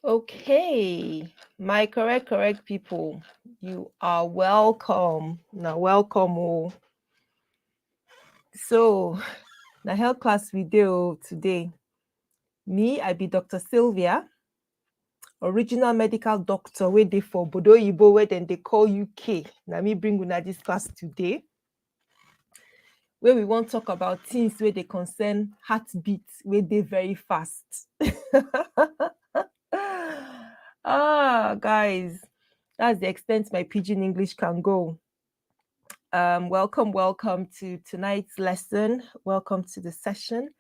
Okay, my correct people, you are welcome. Now welcome. Oh. So, the health class video today. Me, I be Dr. Sylvia, original medical doctor wey dey for Bodo Yibo, where then they call UK. Now me bring una this class today, where we want talk about things where they concern heartbeat, where they very fast. Guys, that's the extent my pidgin English can go. Welcome to tonight's lesson. Welcome to the session.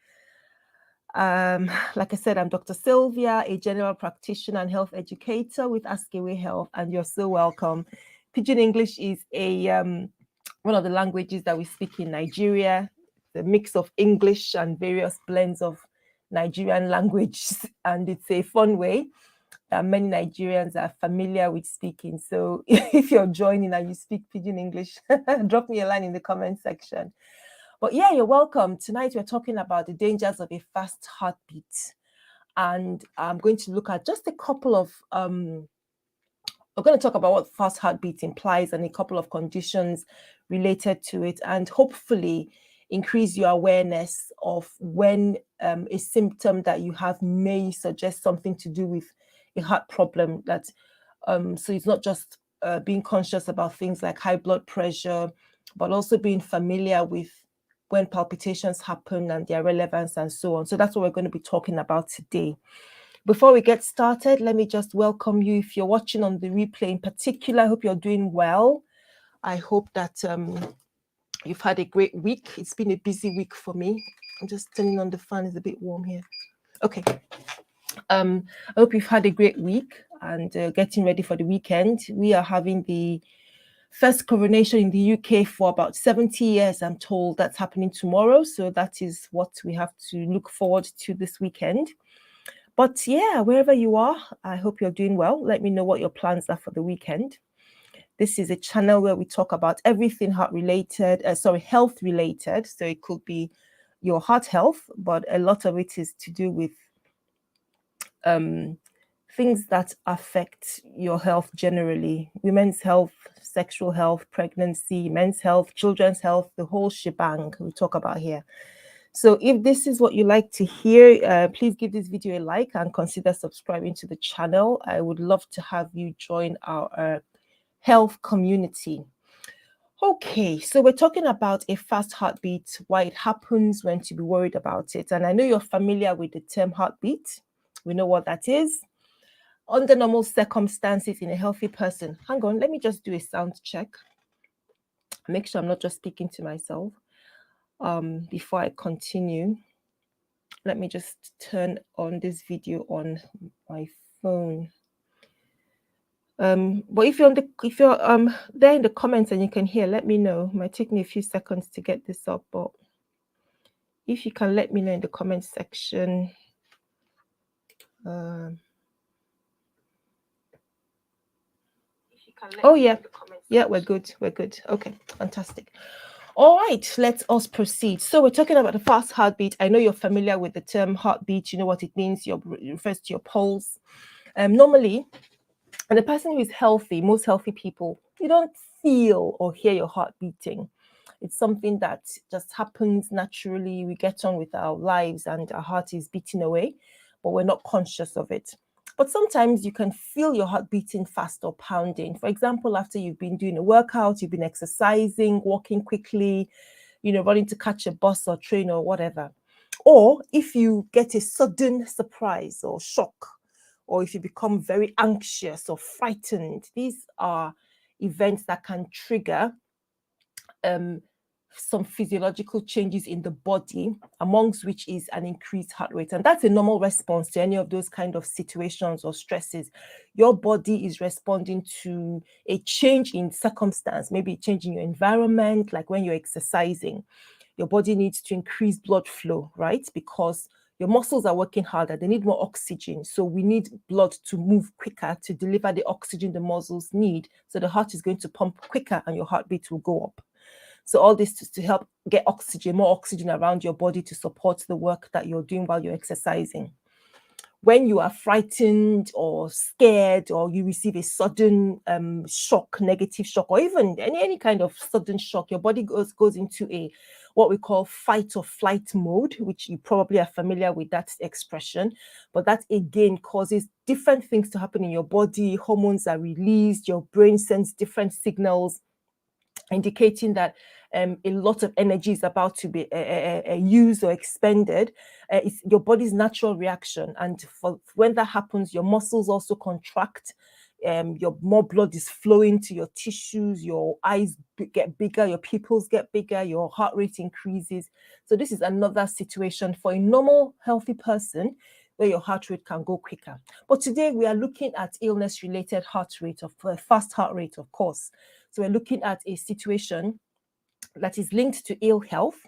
Like I said, I'm Dr. Sylvia, a general practitioner and health educator with Askeway Health, and you're so welcome. Pidgin English is a one of the languages that we speak in Nigeria, the mix of English and various blends of Nigerian languages, and it's a fun way that many Nigerians are familiar with speaking. So if you're joining and you speak Pidgin English, drop me a line in the comment section. But yeah, you're welcome. Tonight we're talking about the dangers of a fast heartbeat. And I'm going to look at just a couple of we're going to talk about what fast heartbeat implies and a couple of conditions related to it, and hopefully increase your awareness of when a symptom that you have may suggest something to do with a heart problem. That so it's not just being conscious about things like high blood pressure, but also being familiar with when palpitations happen and their relevance and so on. So that's what we're going to be talking about today. Before we get started, let me just welcome you. If you're watching on the replay in particular, I hope you're doing well. I hope that you've had a great week. It's been a busy week for me. I'm just turning on the fan, it's a bit warm here. Okay. I hope you've had a great week and getting ready for the weekend. We are having the first coronation in the UK for about 70 years, I'm told. That's happening tomorrow. So that is what we have to look forward to this weekend. But yeah, wherever you are, I hope you're doing well. Let me know what your plans are for the weekend. This is a channel where we talk about everything health related. So it could be your heart health, but a lot of it is to do with things that affect your health generally: women's health, sexual health, pregnancy, men's health, children's health, the whole shebang we talk about here. So if this is what you like to hear, please give this video a like and consider subscribing to the channel. I would love to have you join our health community. Okay, so we're talking about a fast heartbeat, why it happens, when to be worried about it. And I know you're familiar with the term heartbeat. We know what that is. Under normal circumstances in a healthy person. Hang on, let me just do a sound check. Make sure I'm not just speaking to myself. Before I continue, let me just turn on this video on my phone. But if you're there in the comments and you can hear, let me know. It might take me a few seconds to get this up, but if you can let me know in the comment section. Oh yeah, we're good. Okay, fantastic. All right, let us proceed. So we're talking about the fast heartbeat. I know you're familiar with the term heartbeat. You know what it means. It refers to your pulse. Normally, and the person who is healthy, most healthy people, you don't feel or hear your heart beating. It's something that just happens naturally. We get on with our lives and our heart is beating away, but we're not conscious of it. But sometimes you can feel your heart beating fast or pounding. For example, after you've been doing a workout, you've been exercising, walking quickly, running to catch a bus or train or whatever. Or if you get a sudden surprise or shock, or if you become very anxious or frightened, these are events that can trigger some physiological changes in the body, amongst which is an increased heart rate. And that's a normal response to any of those kind of situations or stresses. Your body is responding to a change in circumstance, maybe a change in your environment, like when you're exercising. Your body needs to increase blood flow, right? Because your muscles are working harder, they need more oxygen. So we need blood to move quicker to deliver the oxygen the muscles need. So the heart is going to pump quicker and your heartbeat will go up. So all this is to help get more oxygen around your body to support the work that you're doing while you're exercising. when you are frightened or scared, or you receive a sudden shock, negative shock, or even any kind of sudden shock, your body goes into a what we call fight or flight mode, which you probably are familiar with that expression. But that again causes different things to happen in your body. Hormones are released, your brain sends different signals indicating that a lot of energy is about to be used or expended. It's your body's natural reaction. And when that happens, your muscles also contract. Your more blood is flowing to your tissues, your eyes get bigger, your pupils get bigger, your heart rate increases. So this is another situation for a normal, healthy person where your heart rate can go quicker. But today we are looking at illness-related heart rate, of fast heart rate, of course. So we're looking at a situation that is linked to ill health,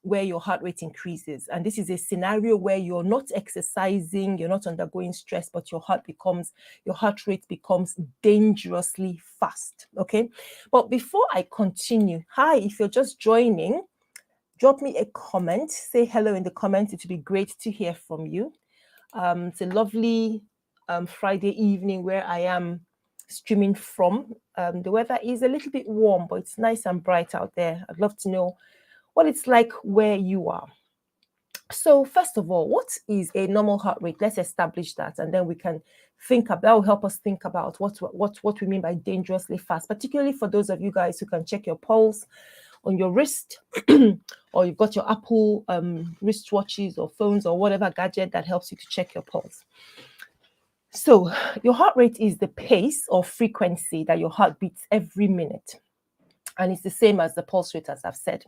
where your heart rate increases. And this is a scenario where you're not exercising, you're not undergoing stress, but your heart rate becomes dangerously fast. Okay. But before I continue, hi, if you're just joining, drop me a comment, say hello in the comments. It would be great to hear from you. It's a lovely Friday evening where I am streaming from. The weather is a little bit warm, but it's nice and bright out there. I'd love to know what it's like where you are. So first of all, what is a normal heart rate? Let's establish that, and then we can think about, that will help us think about what we mean by dangerously fast, particularly for those of you guys who can check your pulse on your wrist, or you've got your Apple wristwatches or phones or whatever gadget that helps you to check your pulse. So your heart rate is the pace or frequency that your heart beats every minute. And it's the same as the pulse rate, as I've said.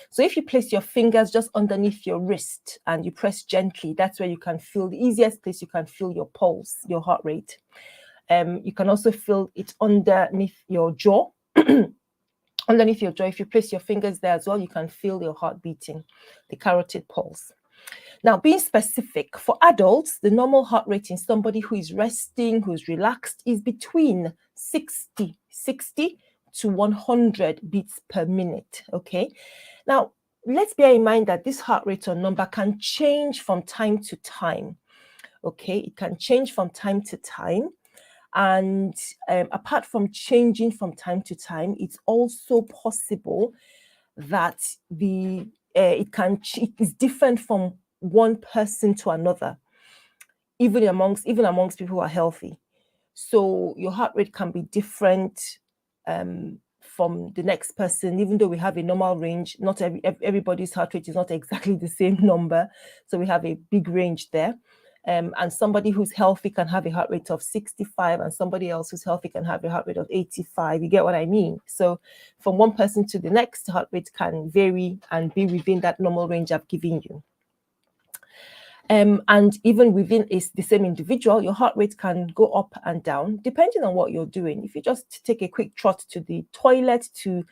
So if you place your fingers just underneath your wrist and you press gently, that's where you can feel, the easiest place you can feel your pulse, your heart rate. You can also feel it underneath your jaw. Underneath your jaw, if you place your fingers there as well, you can feel your heart beating, the carotid pulse. Now, being specific, for adults, the normal heart rate in somebody who is resting, who's relaxed, is between 60 to 100 beats per minute. Okay. Now, let's bear in mind that this heart rate or number can change from time to time. Okay. It can change from time to time. And apart from changing from time to time, it's also possible that it is different from one person to another, even amongst people who are healthy. So your heart rate can be different from the next person, even though we have a normal range. Not everybody's heart rate is not exactly the same number, so we have a big range there. And somebody who's healthy can have a heart rate of 65, and somebody else who's healthy can have a heart rate of 85. You get what I mean? So from one person to the next, the heart rate can vary and be within that normal range I've given you. And even within the same individual, your heart rate can go up and down depending on what you're doing. If you just take a quick trot to the toilet to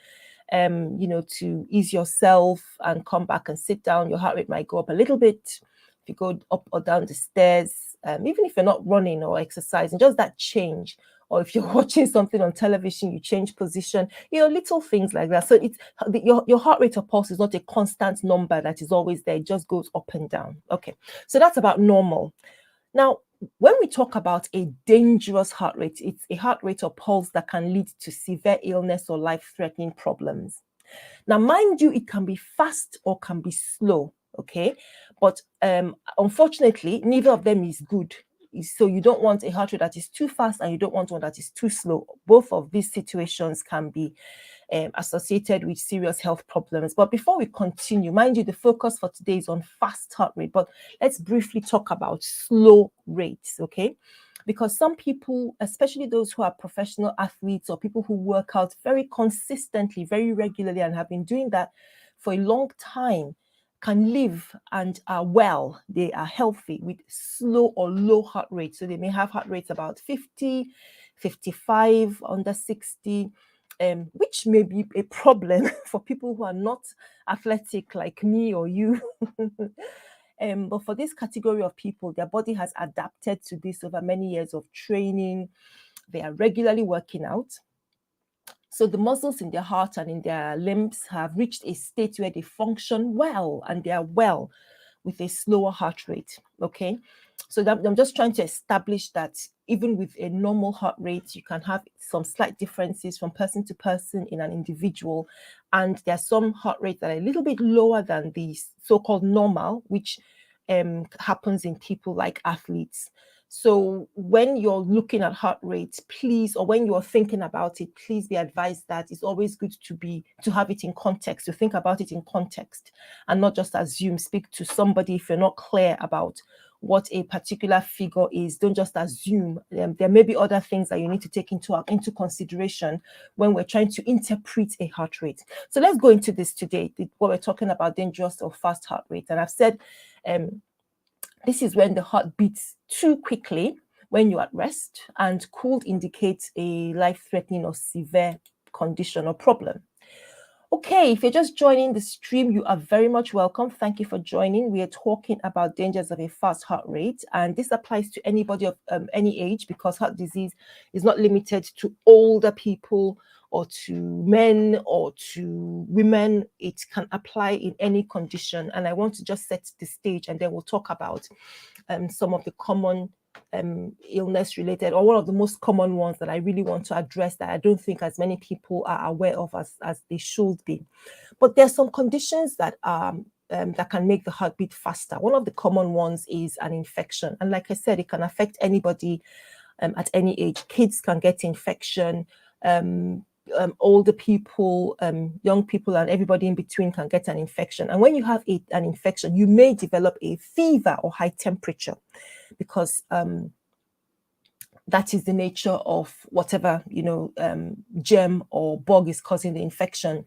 ease yourself and come back and sit down, your heart rate might go up a little bit. If you go up or down the stairs, even if you're not running or exercising, just that change. Or if you're watching something on television, you change position, little things like that. So it's your heart rate or pulse is not a constant number that is always there. It just goes up and down. Okay, so that's about normal. Now, when we talk about a dangerous heart rate, it's a heart rate or pulse that can lead to severe illness or life-threatening problems. Now, mind you, it can be fast or can be slow. Okay, but unfortunately, neither of them is good. So you don't want a heart rate that is too fast, and you don't want one that is too slow. Both of these situations can be associated with serious health problems. But before we continue, mind you, the focus for today is on fast heart rate, but let's briefly talk about slow rates, okay? Because some people, especially those who are professional athletes or people who work out very consistently, very regularly, and have been doing that for a long time, can live and are well, they are healthy with slow or low heart rate. So they may have heart rates about 50, 55, under 60, which may be a problem for people who are not athletic like me or you. But for this category of people, their body has adapted to this over many years of training. They are regularly working out. So the muscles in their heart and in their limbs have reached a state where they function well, and they are well with a slower heart rate, okay? So that I'm just trying to establish that even with a normal heart rate, you can have some slight differences from person to person in an individual. And there are some heart rates that are a little bit lower than the so-called normal, which happens in people like athletes. So when you're looking at heart rates, please, or when you're thinking about it, please be advised that it's always good to have it in context, to think about it in context and not just assume. Speak to somebody if you're not clear about what a particular figure is. Don't just assume. There may be other things that you need to take into consideration when we're trying to interpret a heart rate. So let's go into this today, what we're talking about, dangerous or fast heart rate. And I've said this is when the heart beats too quickly when you're at rest, and could indicate a life-threatening or severe condition or problem. Okay, if you're just joining the stream, you are very much welcome. Thank you for joining. We are talking about dangers of a fast heart rate, and this applies to anybody of any age, because heart disease is not limited to older people or to men or to women. It can apply in any condition, and I want to just set the stage, and then we'll talk about some of the common illness related, or one of the most common ones that I really want to address that I don't think as many people are aware of as they should be. But there's some conditions that that can make the heartbeat faster. One of the common ones is an infection, and like I said, it can affect anybody at any age. Kids can get infection. Older people, young people, and everybody in between can get an infection. And when you have an infection, you may develop a fever or high temperature, because that is the nature of whatever germ or bug is causing the infection.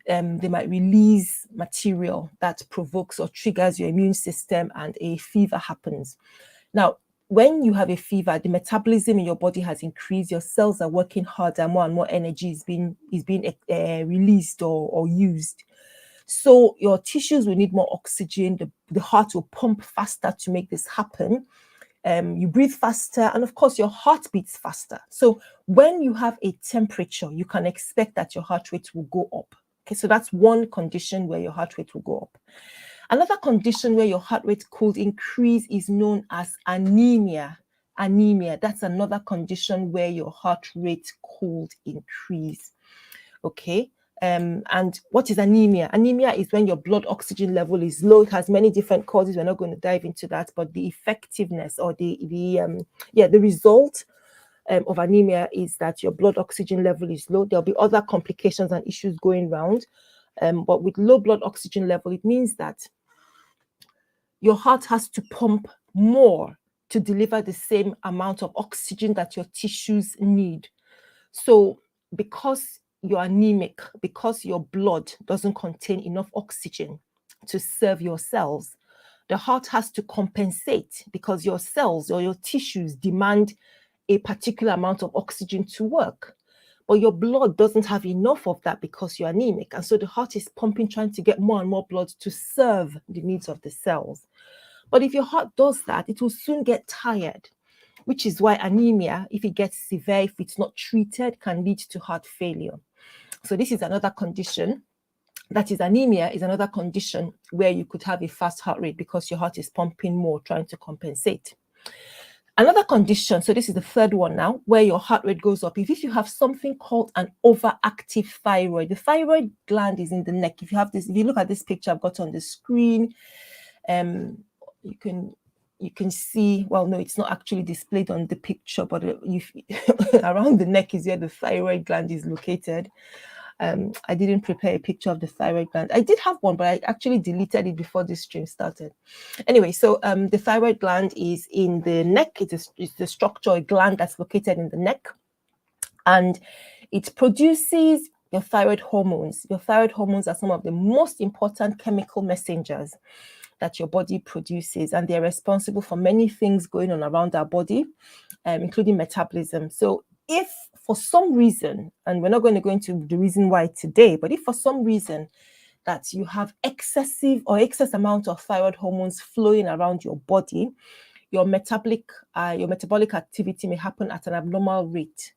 They might release material that provokes or triggers your immune system, and a fever happens. Now, when you have a fever, the metabolism in your body has increased. Your cells are working harder. More and more energy is being released or used. So your tissues will need more oxygen. The heart will pump faster to make this happen. You breathe faster, and of course your heart beats faster. So when you have a temperature, you can expect that your heart rate will go up. Okay, so that's one condition where your heart rate will go up. Another condition where your heart rate could increase is known as anemia. Anemia, that's another condition where your heart rate could increase. Okay. And what is anemia? Anemia is when your blood oxygen level is low. It has many different causes. We're not going to dive into that, but the effectiveness or the result of anemia is that your blood oxygen level is low. There'll be other complications and issues going around, but with low blood oxygen level, it means that your heart has to pump more to deliver the same amount of oxygen that your tissues need. So because you're anemic, because your blood doesn't contain enough oxygen to serve your cells, the heart has to compensate, because your cells or your tissues demand a particular amount of oxygen to work. But your blood doesn't have enough of that because you're anemic. And so the heart is pumping, trying to get more and more blood to serve the needs of the cells. But if your heart does that, it will soon get tired, which is why anemia, if it gets severe, if it's not treated, can lead to heart failure. So this is another condition. That is, anemia is another condition where you could have a fast heart rate because your heart is pumping more, trying to compensate. Another condition, so this is the third one now, where your heart rate goes up, if you have something called an overactive thyroid. The thyroid gland is in the neck. If you look at this picture I've got on the screen, you can see, well, no, it's not actually displayed on the picture, but around the neck is where the thyroid gland is located. I didn't prepare a picture of the thyroid gland. I did have one, but I actually deleted it before this stream started. Anyway, so the thyroid gland is in the neck. It's the structure, a gland that's located in the neck, and it produces your thyroid hormones. Your thyroid hormones are some of the most important chemical messengers that your body produces, and they're responsible for many things going on around our body, including metabolism. So if for some reason, and we're not going to go into the reason why today, but if for some reason that you have excess amount of thyroid hormones flowing around your body, your metabolic activity may happen at an abnormal rate.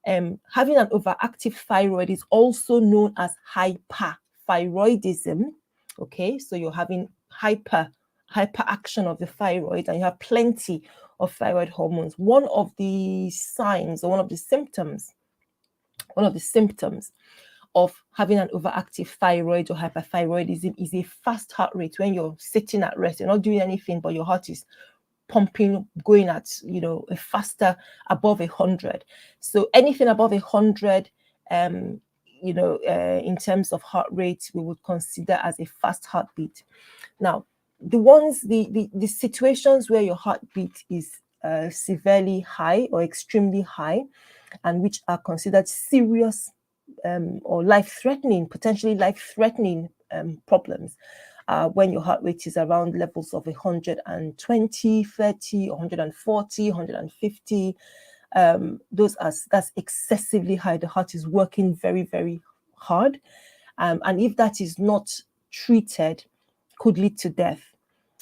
Having an overactive thyroid is also known as hyperthyroidism. Okay, so you're having hyper hyperaction of the thyroid and you have plenty of thyroid hormones, one of the signs or one of the symptoms of having an overactive thyroid or hyperthyroidism is a fast heart rate. When you're sitting at rest, you're not doing anything, but your heart is pumping, going at, a faster, above 100. So anything above 100, in terms of heart rate, we would consider as a fast heartbeat. Now, the situations where your heartbeat is severely high or extremely high, and which are considered serious or life-threatening, potentially life-threatening problems, when your heart rate is around levels of 120, 30, 140, 150. That's excessively high. The heart is working very, very hard. And if that is not treated, could lead to death.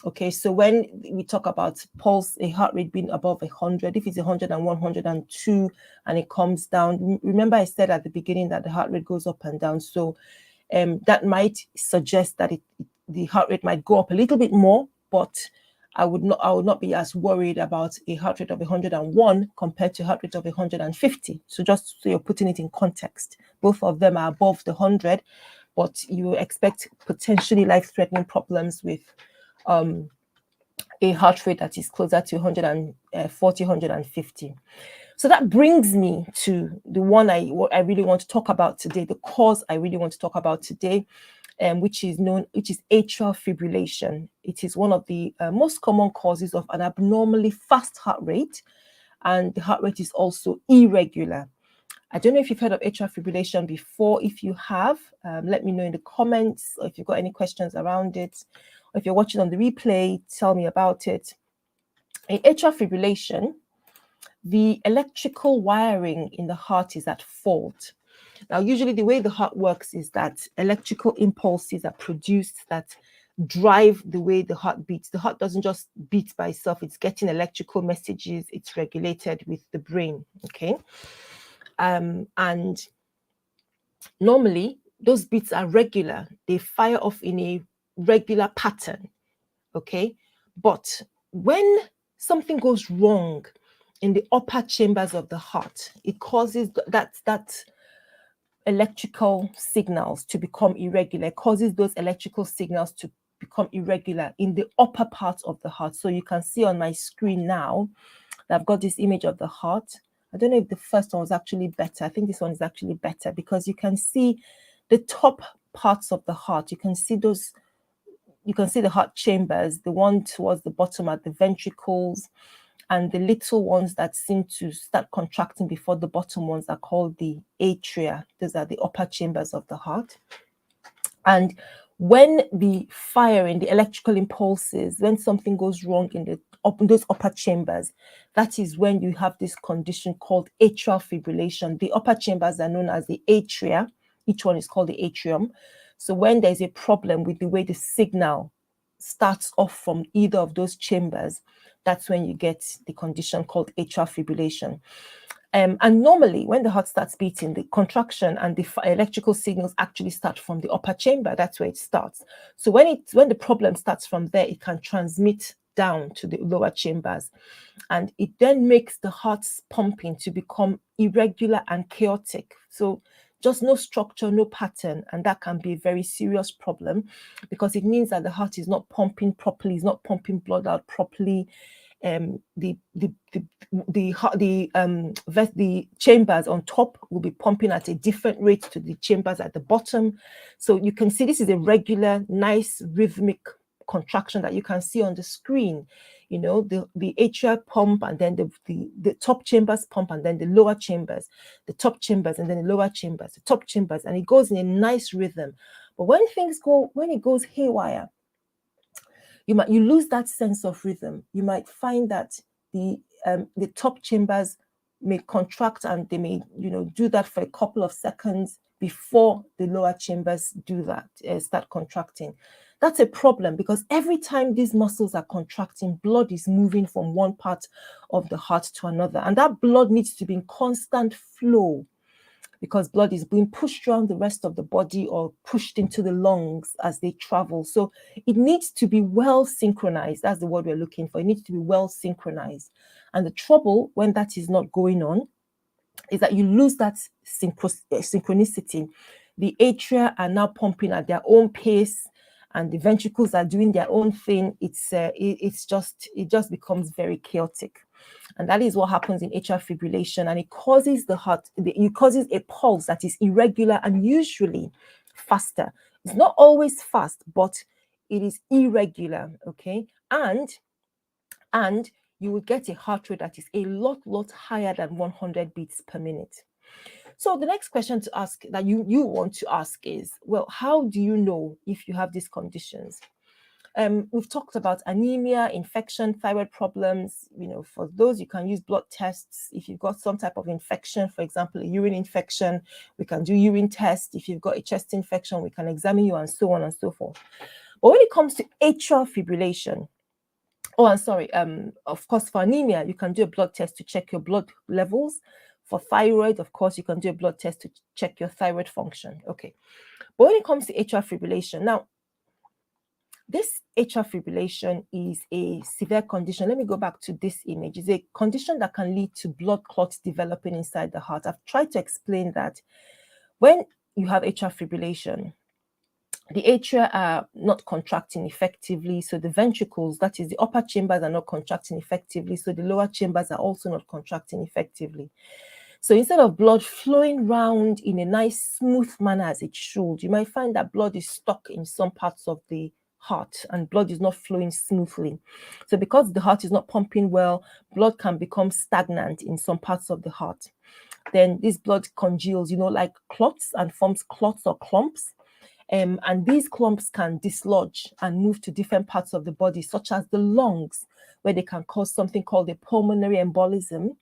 Okay, so when we talk about pulse, a heart rate being above 100, if it's 101, 102, and it comes down, remember I said at the beginning that the heart rate goes up and down. So that might suggest that the heart rate might go up a little bit more, but I would not be as worried about a heart rate of 101 compared to a heart rate of 150. So just so you're putting it in context, both of them are above the 100, but you expect potentially life-threatening problems with a heart rate that is closer to 140, 150. So that brings me to the one what I really want to talk about today, the cause I really want to talk about today, which is atrial fibrillation. It is one of the most common causes of an abnormally fast heart rate, and the heart rate is also irregular. I don't know if you've heard of atrial fibrillation before. If you have, let me know in the comments, or if you've got any questions around it, or if you're watching on the replay, tell me about it. In atrial fibrillation, the electrical wiring in the heart is at fault. Now, usually the way the heart works is that electrical impulses are produced that drive the way the heart beats. The heart doesn't just beat by itself. It's getting electrical messages. It's regulated with the brain, okay? And normally, those beats are regular. They fire off in a regular pattern, okay? But when something goes wrong in the upper chambers of the heart, it causes that electrical signals to become irregular. It causes those electrical signals to become irregular in the upper part of the heart. So you can see on my screen now that I've got this image of the heart. I don't know if the first one was actually better. I think this one is actually better because you can see the top parts of the heart. You can see the heart chambers, the one towards the bottom are the ventricles, and the little ones that seem to start contracting before the bottom ones are called the atria. Those are the upper chambers of the heart. And when the firing, the electrical impulses, when something goes wrong in those upper chambers, that is when you have this condition called atrial fibrillation. The upper chambers are known as the atria. Each one is called the atrium. So when there's a problem with the way the signal starts off from either of those chambers, that's when you get the condition called atrial fibrillation. And normally, when the heart starts beating, the contraction and the electrical signals actually start from the upper chamber. That's where it starts. So when the problem starts from there, it can transmit down to the lower chambers, and it then makes the heart's pumping to become irregular and chaotic. So just no structure, no pattern, and that can be a very serious problem because it means that the heart is not pumping properly, is not pumping blood out properly. The chambers on top will be pumping at a different rate to the chambers at the bottom. So you can see this is a regular, nice, rhythmic contraction that you can see on the screen. You know, the atrial pump, and then the top chambers pump, and then the lower chambers, the top chambers, and then the lower chambers, the top chambers, and it goes in a nice rhythm. But when it goes haywire, you lose that sense of rhythm. You might find that the top chambers may contract, and they may do that for a couple of seconds before the lower chambers do that, start contracting. That's a problem because every time these muscles are contracting, blood is moving from one part of the heart to another, and that blood needs to be in constant flow. because blood is being pushed around the rest of the body or pushed into the lungs as they travel. So it needs to be well synchronized. That's the word we're looking for. It needs to be well synchronized. And the trouble when that is not going on is that you lose that synchronicity. The atria are now pumping at their own pace, and the ventricles are doing their own thing. It just becomes very chaotic. And that is what happens in atrial fibrillation, and it causes it causes a pulse that is irregular and usually faster. It's not always fast, but it is irregular, okay? And you will get a heart rate that is a lot higher than 100 beats per minute. So the next question to ask that you want to ask is, well, how do you know if you have these conditions? We've talked about anemia, infection, thyroid problems. For those, you can use blood tests. If you've got some type of infection, for example, a urine infection, we can do urine tests. If you've got a chest infection, we can examine you, and so on and so forth. But when it comes to atrial fibrillation, of course, for anemia, you can do a blood test to check your blood levels. For thyroid, of course, you can do a blood test to check your thyroid function. Okay. But when it comes to atrial fibrillation, now, this atrial fibrillation is a severe condition. Let me go back to this image. It's a condition that can lead to blood clots developing inside the heart. I've tried to explain that when you have atrial fibrillation, the atria are not contracting effectively. So the ventricles, that is the upper chambers, are not contracting effectively. So the lower chambers are also not contracting effectively. So instead of blood flowing round in a nice, smooth manner as it should, you might find that blood is stuck in some parts of the heart and blood is not flowing smoothly. So because the heart is not pumping well, blood can become stagnant in some parts of the heart. Then this blood congeals, like clots, and forms clots or clumps. And these clumps can dislodge and move to different parts of the body, such as the lungs, where they can cause something called a pulmonary embolism,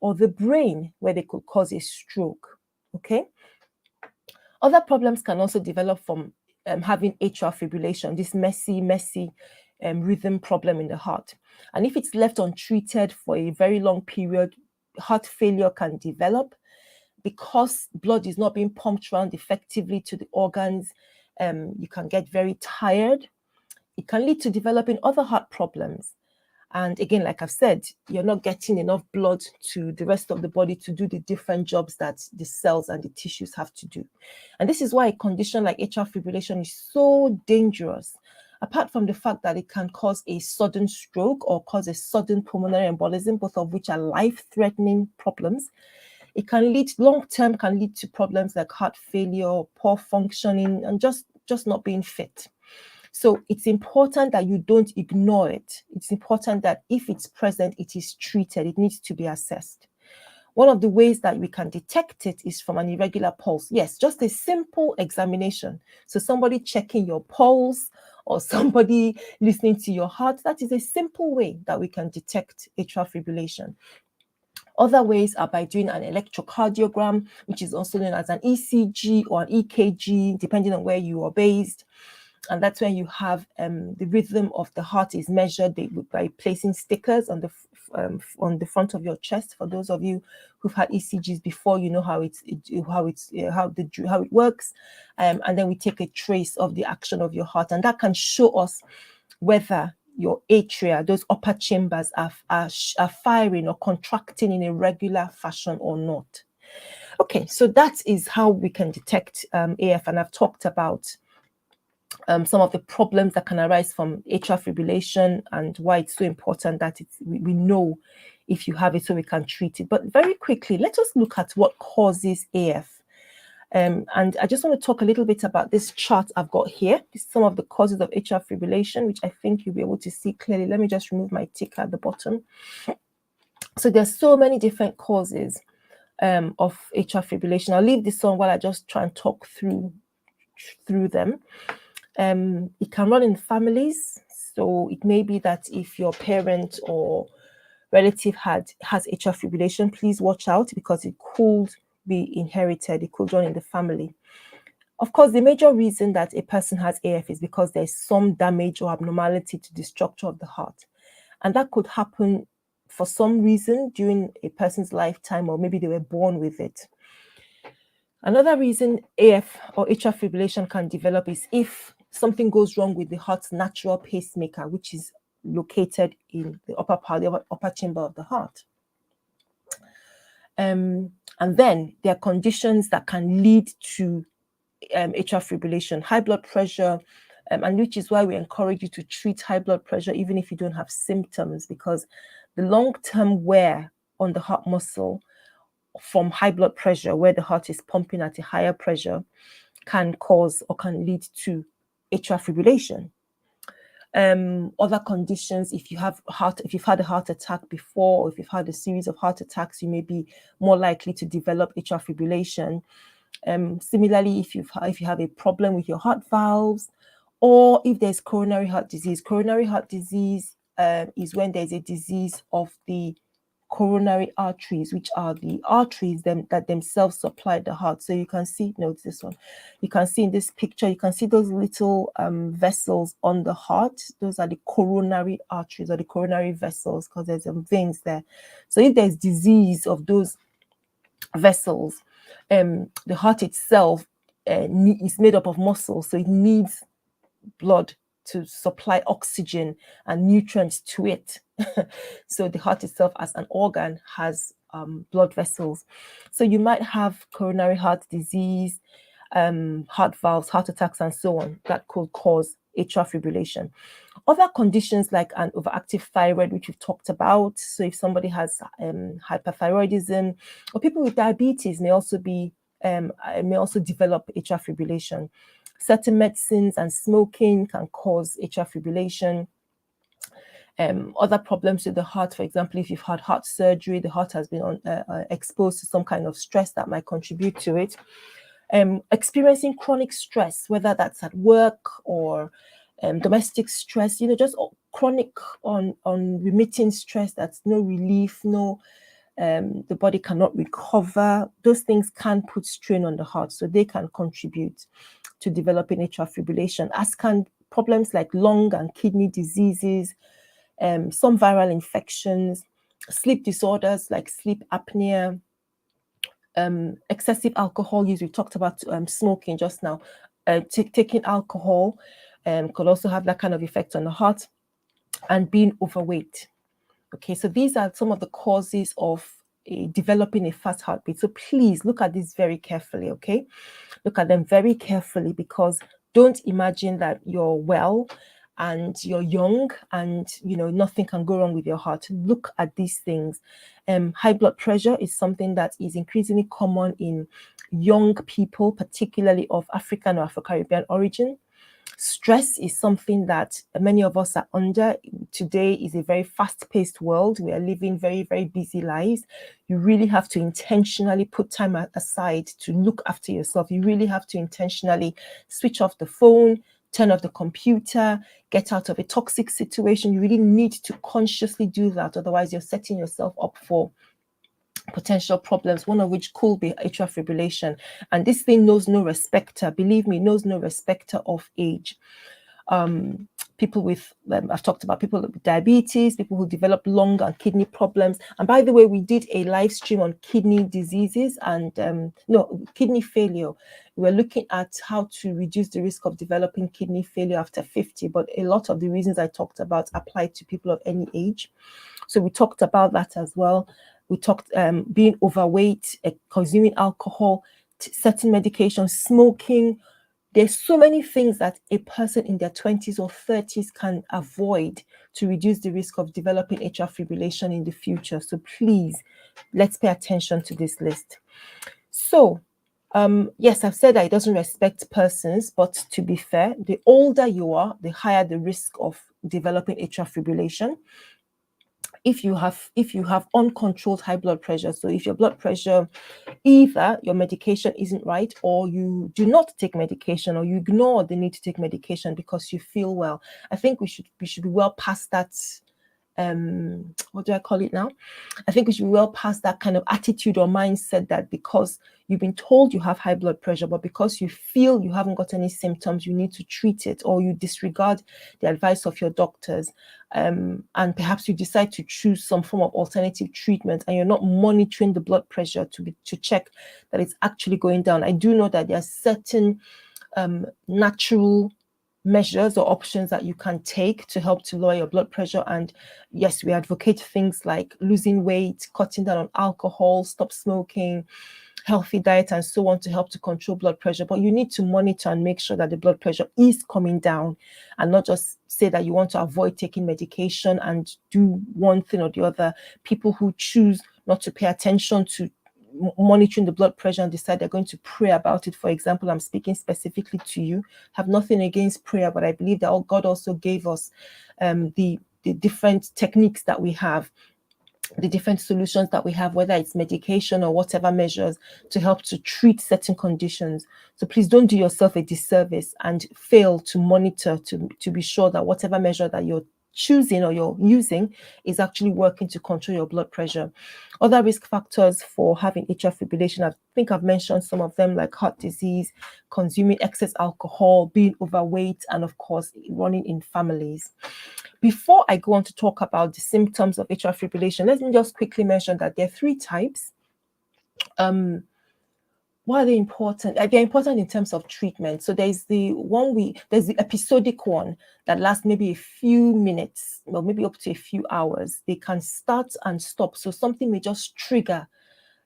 or the brain, where they could cause a stroke. Okay. Other problems can also develop from having atrial fibrillation, this messy rhythm problem in the heart. And if it's left untreated for a very long period, heart failure can develop because blood is not being pumped around effectively to the organs. You can get very tired. It can lead to developing other heart problems. And again, like I've said, you're not getting enough blood to the rest of the body to do the different jobs that the cells and the tissues have to do. And this is why a condition like atrial fibrillation is so dangerous. Apart from the fact that it can cause a sudden stroke or cause a sudden pulmonary embolism, both of which are life-threatening problems, it can lead long-term, can lead to problems like heart failure, poor functioning, and just not being fit. So it's important that you don't ignore it. It's important that if it's present, it is treated. It needs to be assessed. One of the ways that we can detect it is from an irregular pulse. Yes, just a simple examination. So somebody checking your pulse or somebody listening to your heart, that is a simple way that we can detect atrial fibrillation. Other ways are by doing an electrocardiogram, which is also known as an ECG or an EKG, depending on where you are based. And that's when you have the rhythm of the heart is measured by placing stickers on the front of your chest. For those of you who've had ECGs before, you know how it works. And then we take a trace of the action of your heart, and that can show us whether your atria, those upper chambers, are firing or contracting in a regular fashion or not. Okay, so that is how we can detect AF, and I've talked about some of the problems that can arise from atrial fibrillation and why it's so important that we know if you have it so we can treat it. But very quickly, let us look at what causes AF. And I just want to talk a little bit about this chart I've got here. This is some of the causes of atrial fibrillation, which I think you'll be able to see clearly. Let me just remove my tick at the bottom. So there's so many different causes of atrial fibrillation. I'll leave this on while I just try and talk through them. It can run in families. So it may be that if your parent or relative has atrial fibrillation, please watch out because it could be inherited. It could run in the family. Of course, the major reason that a person has AF is because there's some damage or abnormality to the structure of the heart. And that could happen for some reason during a person's lifetime, or maybe they were born with it. Another reason AF or atrial fibrillation can develop is if something goes wrong with the heart's natural pacemaker, which is located in the upper part, the upper chamber of the heart. And then there are conditions that can lead to atrial fibrillation, high blood pressure, and which is why we encourage you to treat high blood pressure even if you don't have symptoms, because the long-term wear on the heart muscle from high blood pressure, where the heart is pumping at a higher pressure, can cause or can lead to atrial fibrillation. Other conditions, if you've had a heart attack before, or if you've had a series of heart attacks, you may be more likely to develop atrial fibrillation. Similarly, if you have a problem with your heart valves, or if there's coronary heart disease. Coronary heart disease is when there's a disease of the coronary arteries, which are the arteries that themselves supply the heart. So you can see, no, it's this one. You can see in this picture, you can see those little vessels on the heart. Those are the coronary arteries or the coronary vessels, because there's veins there. So if there's disease of those vessels, the heart itself is made up of muscle, so it needs blood to supply oxygen and nutrients to it. So the heart itself as an organ has blood vessels. So you might have coronary heart disease, heart valves, heart attacks, and so on, that could cause atrial fibrillation. Other conditions like an overactive thyroid, which we've talked about. So if somebody has hyperthyroidism, or people with diabetes may also develop atrial fibrillation. Certain medicines and smoking can cause atrial fibrillation. Other problems with the heart, for example, if you've had heart surgery, the heart has been exposed to some kind of stress that might contribute to it. Experiencing chronic stress, whether that's at work or domestic stress, just chronic unremitting stress, that's no relief, the body cannot recover. Those things can put strain on the heart, so they can contribute to developing atrial fibrillation, as can problems like lung and kidney diseases, some viral infections, sleep disorders like sleep apnea, excessive alcohol use. We talked about smoking just now. Taking alcohol could also have that kind of effect on the heart, and being overweight. Okay, so these are some of the causes of developing a fast heartbeat. So please look at this very carefully, okay? Look at them very carefully, because don't imagine that you're well and you're young and nothing can go wrong with your heart. Look at these things. High blood pressure is something that is increasingly common in young people, particularly of African or Afro-Caribbean origin. Stress is something that many of us are under. Today is a very fast-paced world. We are living very, very busy lives. You really have to intentionally put time aside to look after yourself. You really have to intentionally switch off the phone, turn off the computer, get out of a toxic situation. You really need to consciously do that. Otherwise, you're setting yourself up for potential problems, one of which could be atrial fibrillation. And this thing knows no respecter. Believe me, knows no respecter of age. People with, I've talked about people with diabetes, people who develop lung and kidney problems. And by the way, we did a live stream on kidney diseases and kidney failure. We're looking at how to reduce the risk of developing kidney failure after 50, but a lot of the reasons I talked about apply to people of any age. So we talked about that as well. We talked being overweight, consuming alcohol, certain medications, smoking. There's so many things that a person in their 20s or 30s can avoid to reduce the risk of developing atrial fibrillation in the future. So please, let's pay attention to this list. So, yes, I've said that it doesn't respect persons, but to be fair, the older you are, the higher the risk of developing atrial fibrillation. If you have uncontrolled high blood pressure, so if your blood pressure, either your medication isn't right, or you do not take medication, or you ignore the need to take medication because you feel well, I think we should be well past that what do I call it now? I think we should be well past that kind of attitude or mindset that because you've been told you have high blood pressure, but because you feel you haven't got any symptoms, you need to treat it, or you disregard the advice of your doctors, and perhaps you decide to choose some form of alternative treatment, and you're not monitoring the blood pressure to check that it's actually going down. I do know that there are certain natural measures or options that you can take to help to lower your blood pressure. And yes, we advocate things like losing weight, cutting down on alcohol, stop smoking, healthy diet, and so on to help to control blood pressure. But you need to monitor and make sure that the blood pressure is coming down, and not just say that you want to avoid taking medication and do one thing or the other. People who choose not to pay attention to monitoring the blood pressure and decide they're going to pray about it. For example, I'm speaking specifically to you. Have nothing against prayer, but I believe that God also gave us the different techniques that we have, the different solutions that we have, whether it's medication or whatever measures to help to treat certain conditions. So please don't do yourself a disservice and fail to monitor to be sure that whatever measure that you're choosing or you're using is actually working to control your blood pressure. Other risk factors for having atrial fibrillation, I think I've mentioned some of them, like heart disease, consuming excess alcohol, being overweight, and of course, running in families. Before I go on to talk about the symptoms of atrial fibrillation, let me just quickly mention that there are 3 types. Why are they important? They're important in terms of treatment. So there's the episodic one that lasts maybe a few minutes, or maybe up to a few hours. They can start and stop. So something may just trigger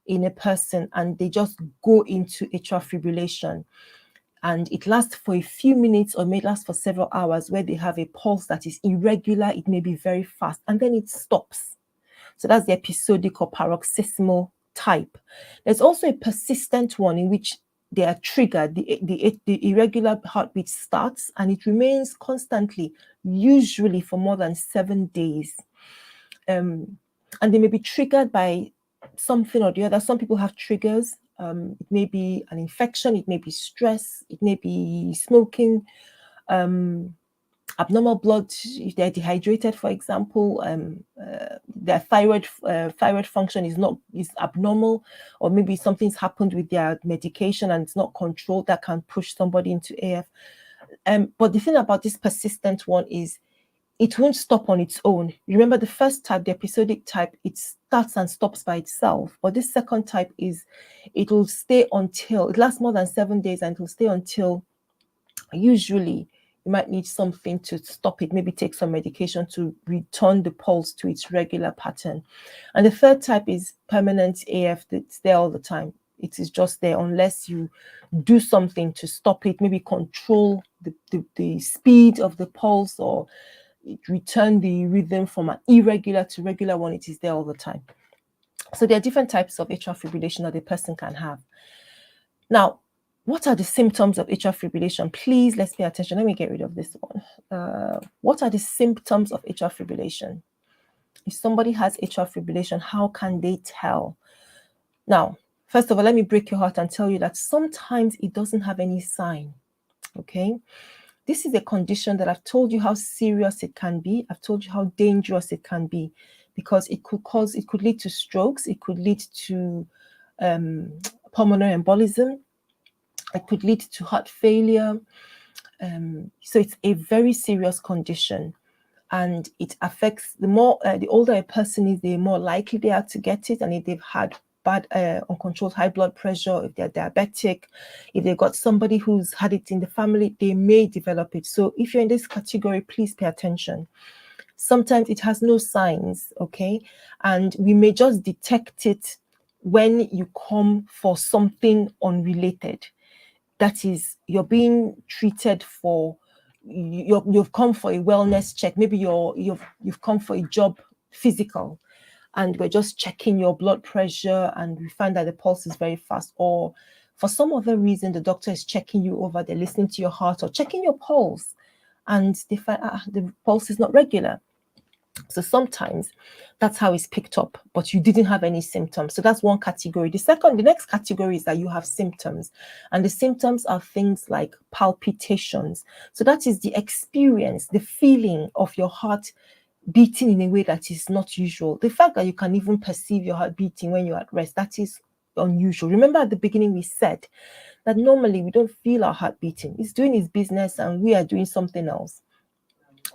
in a person and they just go into atrial fibrillation. And it lasts for a few minutes or may last for several hours, where they have a pulse that is irregular. It may be very fast, and then it stops. So that's the episodic or paroxysmal type. There's also a persistent one in which they are triggered. The irregular heartbeat starts and it remains constantly, usually for more than 7 days. And they may be triggered by something or the other. Some people have triggers. It may be an infection, it may be stress, it may be smoking, abnormal blood, if they're dehydrated, for example, their thyroid function is abnormal, or maybe something's happened with their medication and it's not controlled, that can push somebody into AF. But the thing about this persistent one is it won't stop on its own. Remember, the first type, the episodic type, it starts and stops by itself. But this second type it will stay until, it lasts more than 7 days, and it will stay until, usually you might need something to stop it, maybe take some medication to return the pulse to its regular pattern. And the third type is permanent AF, that's there all the time. It is just there unless you do something to stop it, maybe control the speed of the pulse, or return the rhythm from an irregular to regular one. It is there all the time. So there are different types of atrial fibrillation that a person can have. Now, what are the symptoms of atrial fibrillation? Please, let's pay attention. Let me get rid of this one. What are the symptoms of atrial fibrillation? If somebody has atrial fibrillation, how can they tell? Now, first of all, let me break your heart and tell you that sometimes it doesn't have any sign, okay? This is a condition that I've told you how serious it can be. I've told you how dangerous it can be, because it could lead to strokes. It could lead to pulmonary embolism. It could lead to heart failure. So it's a very serious condition, and it affects the older a person is, the more likely they are to get it. And if they've had bad uncontrolled high blood pressure, if they're diabetic, if they've got somebody who's had it in the family, they may develop it. So if you're in this category, please pay attention. Sometimes it has no signs, okay? And we may just detect it when you come for something unrelated. That is, you're being treated for, you've come for a wellness check. Maybe you've come for a job physical, and we're just checking your blood pressure and we find that the pulse is very fast, or for some other reason the doctor is checking you over, they're listening to your heart or checking your pulse, and they find the pulse is not regular. So sometimes that's how it's picked up, but you didn't have any symptoms. So that's one category. The next category is that you have symptoms, and the symptoms are things like palpitations. So that is the experience, the feeling of your heart beating in a way that is not usual. The fact that you can even perceive your heart beating when you're at rest, that is unusual. Remember at the beginning we said that normally we don't feel our heart beating. It's doing its business and we are doing something else.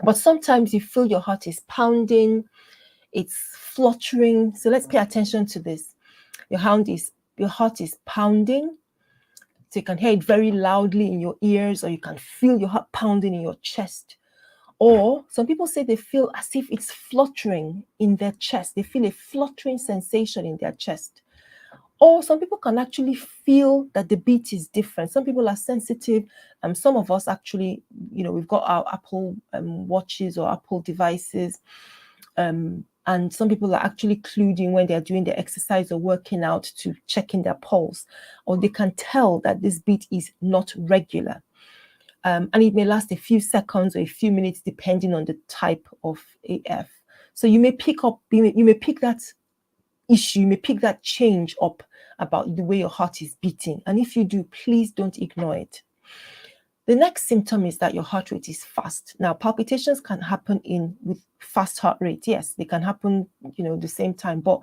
But sometimes you feel your heart is pounding, it's fluttering. So let's pay attention to this. Your heart is pounding. So you can hear it very loudly in your ears, or you can feel your heart pounding in your chest. Or some people say they feel as if it's fluttering in their chest. They feel a fluttering sensation in their chest. Or some people can actually feel that the beat is different. Some people are sensitive. Some of us actually, we've got our Apple watches or Apple devices. And some people are actually clued in when they're doing their exercise or working out to checking their pulse, or they can tell that this beat is not regular. And it may last a few seconds or a few minutes, depending on the type of AF. So you may pick that issue, you may pick that change up about the way your heart is beating. And if you do, please don't ignore it. The next symptom is that your heart rate is fast. Now, palpitations can happen with fast heart rate. Yes, they can happen, the same time, but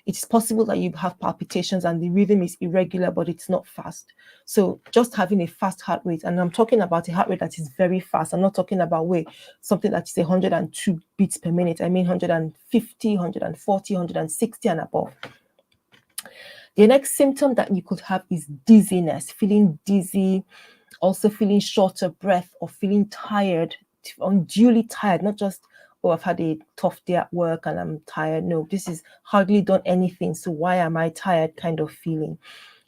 it's possible that you have palpitations and the rhythm is irregular, but it's not fast. So just having a fast heart rate, and I'm talking about a heart rate that is very fast. I'm not talking about something that is 102 beats per minute. I mean 150, 140, 160 and above. The next symptom that you could have is dizziness, feeling dizzy, also feeling short of breath or feeling tired, unduly tired, not just, I've had a tough day at work and I'm tired. No, this is hardly done anything, so why am I tired kind of feeling.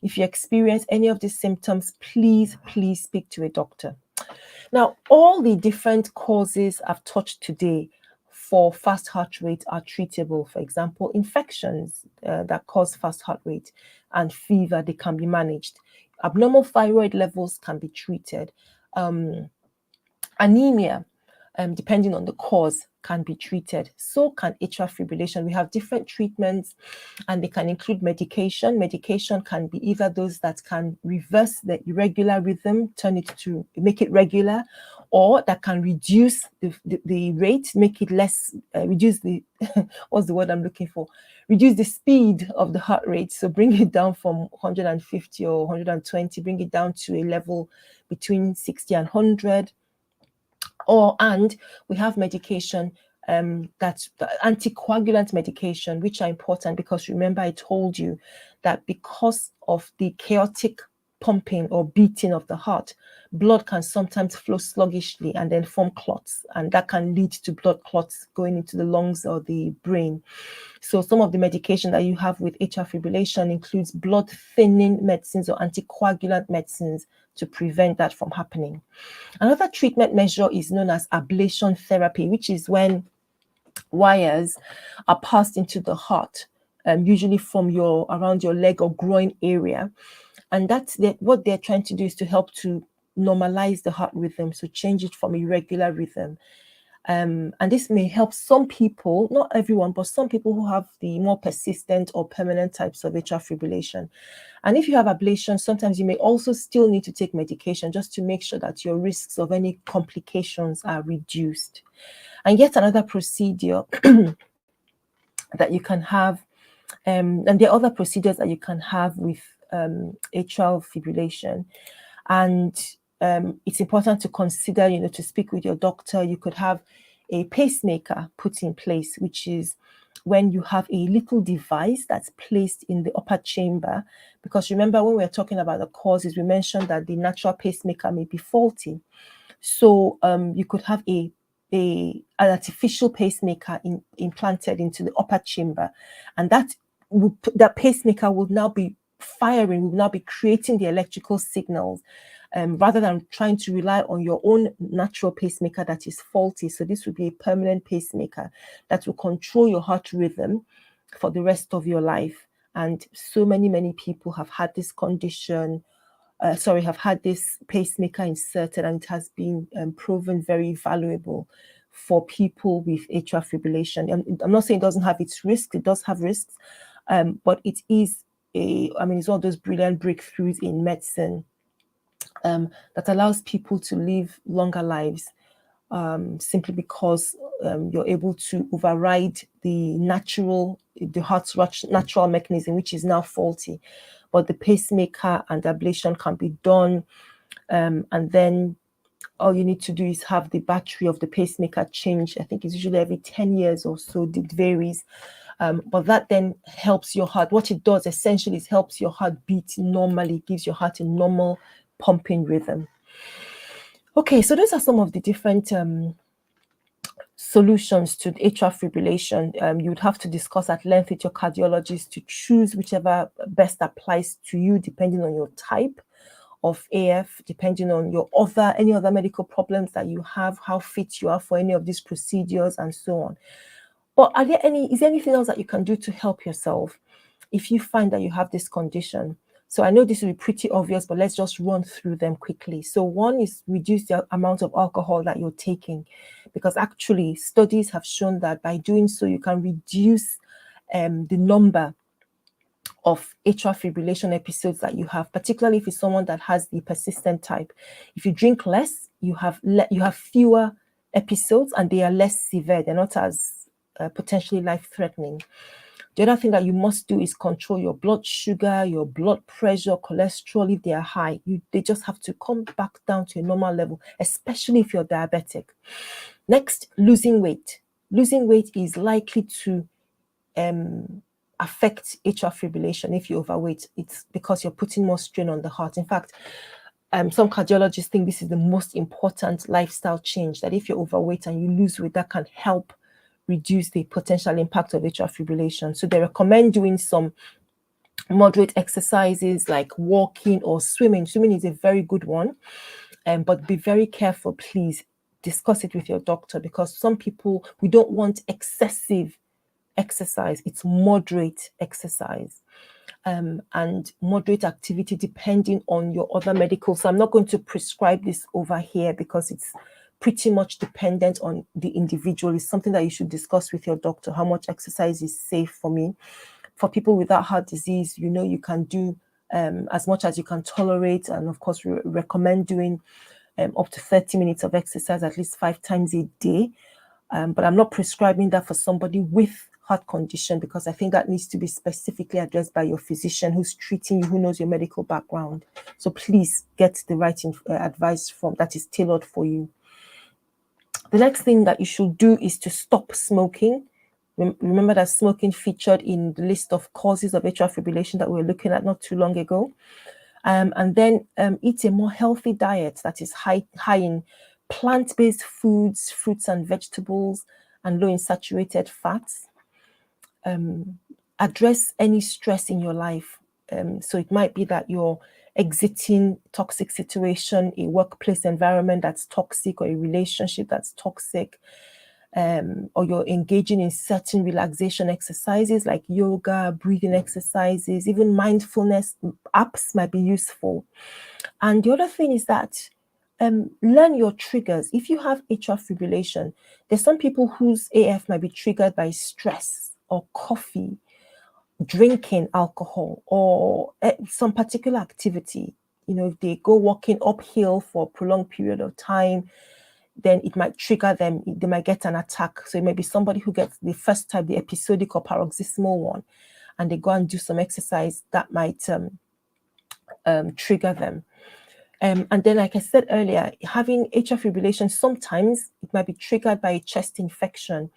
If you experience any of these symptoms, please speak to a doctor. Now, all the different causes I've touched today for fast heart rate are treatable. For example, infections that cause fast heart rate and fever, they can be managed. Abnormal thyroid levels can be treated. Anemia, depending on the cause, can be treated. So can atrial fibrillation. We have different treatments and they can include medication. Medication can be either those that can reverse the irregular rhythm, make it regular, or that can reduce the rate, make it less, reduce the, what's the word I'm looking for? Reduce the speed of the heart rate. So bring it down from 150 or 120, bring it down to a level between 60 and 100. And we have medication that's the anticoagulant medication, which are important because remember I told you that because of the chaotic pumping or beating of the heart, blood can sometimes flow sluggishly and then form clots, and that can lead to blood clots going into the lungs or the brain. So some of the medication that you have with atrial fibrillation includes blood thinning medicines or anticoagulant medicines to prevent that from happening. Another treatment measure is known as ablation therapy, which is when wires are passed into the heart, usually from around your leg or groin area. And what they're trying to do is to help to normalize the heart rhythm, so change it from irregular rhythm. And this may help some people, not everyone, but some people who have the more persistent or permanent types of atrial fibrillation. And if you have ablation, sometimes you may also still need to take medication just to make sure that your risks of any complications are reduced. And yet another procedure that you can have, and there are other procedures that you can have with atrial fibrillation. And it's important to consider, to speak with your doctor. You could have a pacemaker put in place, which is when you have a little device that's placed in the upper chamber. Because remember, when we're talking about the causes, we mentioned that the natural pacemaker may be faulty. So you could have an artificial pacemaker implanted into the upper chamber, and that pacemaker will now be firing, will now be creating the electrical signals, rather than trying to rely on your own natural pacemaker that is faulty. So this would be a permanent pacemaker that will control your heart rhythm for the rest of your life. And so many people have had this condition, have had this pacemaker inserted, and it has been proven very valuable for people with atrial fibrillation. I'm not saying it doesn't have its risks, it does have risks, but it is it's one of those brilliant breakthroughs in medicine that allows people to live longer lives, simply because you're able to override the heart's natural mechanism, which is now faulty. But the pacemaker and ablation can be done, and then all you need to do is have the battery of the pacemaker changed. I think it's usually every 10 years or so. It varies. But that then helps your heart. What it does essentially is helps your heart beat normally, gives your heart a normal pumping rhythm. Okay, so those are some of the different solutions to atrial fibrillation. You would have to discuss at length with your cardiologist to choose whichever best applies to you, depending on your type of AF, depending on your any other medical problems that you have, how fit you are for any of these procedures, and so on. But is there anything else that you can do to help yourself if you find that you have this condition? So I know this will be pretty obvious, but let's just run through them quickly. So one is reduce the amount of alcohol that you're taking, because actually studies have shown that by doing so, you can reduce the number of atrial fibrillation episodes that you have, particularly if it's someone that has the persistent type. If you drink less, you have fewer episodes, and they are less severe. They're not as potentially life-threatening. The other thing that you must do is control your blood sugar, your blood pressure, cholesterol. If they are high, they just have to come back down to a normal level, especially if you're diabetic. Next, losing weight. Losing weight is likely to affect atrial fibrillation. If you're overweight, it's because you're putting more strain on the heart. In fact, some cardiologists think this is the most important lifestyle change, that if you're overweight and you lose weight, that can help reduce the potential impact of atrial fibrillation. So they recommend doing some moderate exercises like walking or swimming. Swimming is a very good one, but be very careful, please. Discuss it with your doctor, because some people, we don't want excessive exercise. It's moderate exercise and moderate activity depending on your other medical. So I'm not going to prescribe this over here because it's pretty much dependent on the individual. It's something that you should discuss with your doctor, how much exercise is safe for me. For people without heart disease, you can do as much as you can tolerate, and of course recommend doing up to 30 minutes of exercise at least 5 times a day. But I'm not prescribing that for somebody with heart condition, because I think that needs to be specifically addressed by your physician who's treating you, who knows your medical background. So please get the right advice that is tailored for you. The next thing that you should do is to stop smoking. Remember that smoking featured in the list of causes of atrial fibrillation that we were looking at not too long ago. And then eat a more healthy diet that is high in plant-based foods, fruits and vegetables, and low in saturated fats. Address any stress in your life. So it might be that you're exiting toxic situation, a workplace environment that's toxic, or a relationship that's toxic, or you're engaging in certain relaxation exercises like yoga, breathing exercises, even mindfulness apps might be useful. And the other thing is that learn your triggers. If you have atrial fibrillation, there's some people whose AF might be triggered by stress or coffee, drinking alcohol, or some particular activity. If they go walking uphill for a prolonged period of time, then it might trigger them. They might get an attack. So it may be somebody who gets the first type, the episodic or paroxysmal one, and they go and do some exercise that might trigger them. And then, like I said earlier, having atrial fibrillation, sometimes it might be triggered by a chest infection,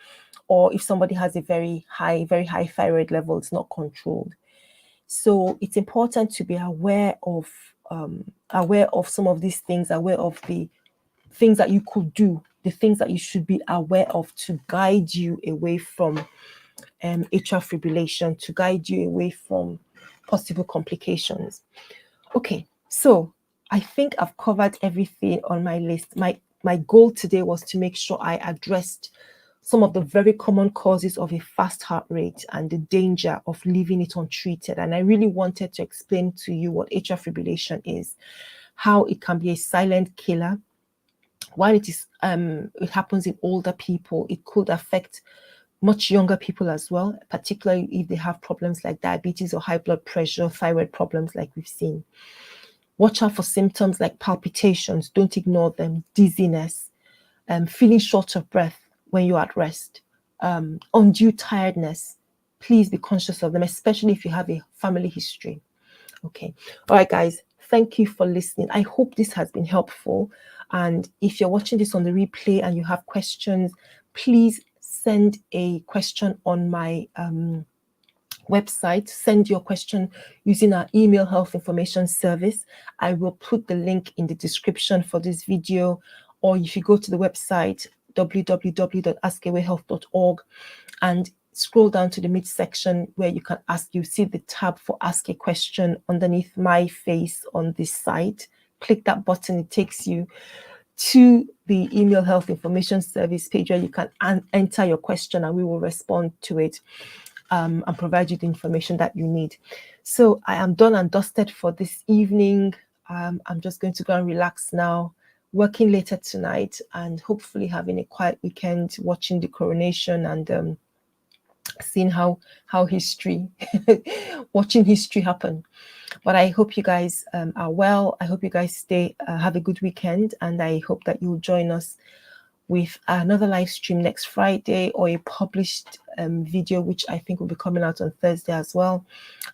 or if somebody has a very high thyroid level, it's not controlled. So it's important to be aware of some of these things, aware of the things that you could do, the things that you should be aware of to guide you away from atrial fibrillation, to guide you away from possible complications. Okay, so I think I've covered everything on my list. My goal today was to make sure I addressed some of the very common causes of a fast heart rate and the danger of leaving it untreated. And I really wanted to explain to you what atrial fibrillation is, how it can be a silent killer. While it happens in older people, it could affect much younger people as well, particularly if they have problems like diabetes or high blood pressure, thyroid problems like we've seen. Watch out for symptoms like palpitations, don't ignore them, dizziness, feeling short of breath. when you're at rest. Undue tiredness, please be conscious of them, especially if you have a family history. Okay. All right, guys. Thank you for listening. I hope this has been helpful. And if you're watching this on the replay and you have questions, please send a question on my website. Send your question using our email health information service. I will put the link in the description for this video, or if you go to the website www.askawayhealth.org and scroll down to the midsection where you can ask, you see the tab for ask a question underneath my face on this site. Click that button, it takes you to the email health information service page where you can enter your question and we will respond to it and provide you the information that you need. So I am done and dusted for this evening. I'm just going to go and relax now, working later tonight and hopefully having a quiet weekend, watching the coronation and seeing how history, watching history happen. But I hope you guys are well. I hope you guys have a good weekend, and I hope that you'll join us with another live stream next Friday, or a published video, which I think will be coming out on Thursday as well.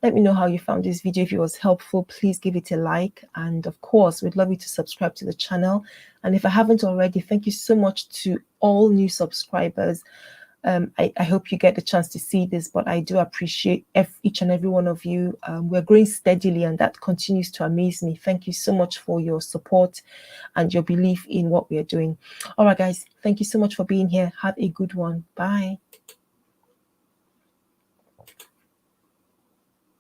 Let me know how you found this video. If it was helpful, please give it a like. And of course, we'd love you to subscribe to the channel. And if I haven't already, thank you so much to all new subscribers. I hope you get the chance to see this, but I do appreciate each and every one of you. We're growing steadily, and that continues to amaze me. Thank you so much for your support and your belief in what we are doing. All right, guys, thank you so much for being here. Have a good one. Bye.